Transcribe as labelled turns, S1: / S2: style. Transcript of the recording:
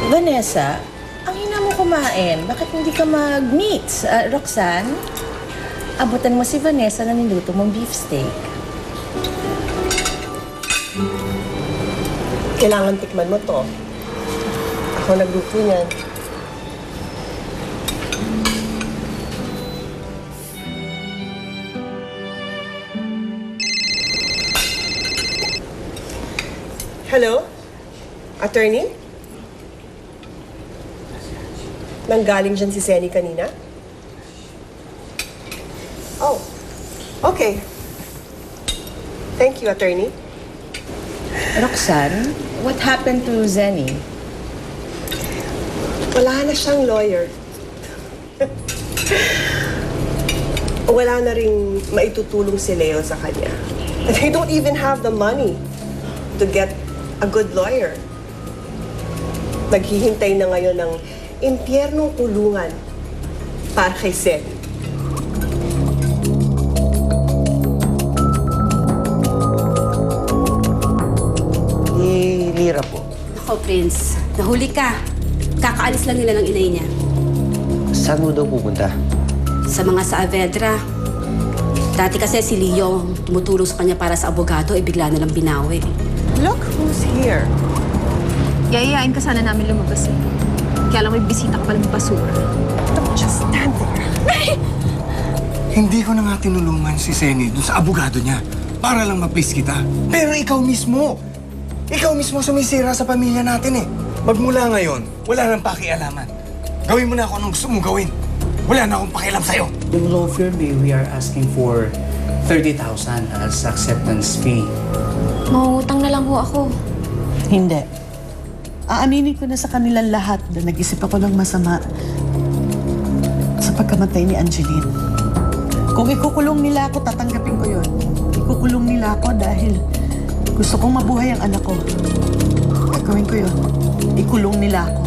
S1: Vanessa, ang hina mo kumain. Bakit hindi ka mag-meet? Roxanne, abutan mo si Vanessa na niluto mong beefsteak.
S2: Kailangan tikman mo to. Ako nagluto niyan. Hello? Attorney? Nanggaling dyan si Senny kanina? Oh, okay. Thank you, attorney.
S1: Roxanne, what happened to Zenny?
S2: Wala na siyang lawyer. Wala na ring maitutulong si Leo sa kanya. And they don't even have the money to get a good lawyer. Naghihintay na ngayon ng impyernong kulungan para kay Sen.
S3: Lira po.
S4: Ako, Prince. Nahuli ka. Kakaalis lang nila ng inay niya.
S3: Saan mo daw pupunta?
S4: Sa mga Saavedra. Dati kasi si Leo tumutulong sa kanya para sa abogado, bigla na lang binawi.
S2: Look who's here.
S5: Yayayain ka sana namin lumabas eh. Kaya lang may bisita ka palang basura.
S2: Don't just stand there.
S6: Hindi ko na nga tinulungan si Senny dun sa abogado niya para lang ma-please kita. Pero ikaw mismo sumisira sa pamilya natin eh. Magmula ngayon, wala nang pakialaman. Gawin mo na ako anong gusto mong gawin. Wala na akong pakialam sa'yo.
S7: Yung law firm, we are asking for 30,000 as acceptance fee.
S5: Mangungutang na lang ho ako.
S8: Hindi. Aaminin ko na sa kanilang lahat na nag-isip ako ng masama sa pagkamatay ni Angeline. Kung ikukulong nila ako, tatanggapin ko yun. Ikukulong nila ako dahil gusto kong mabuhay ang anak ko. Gagawin ko yun. Ikulong nila ako.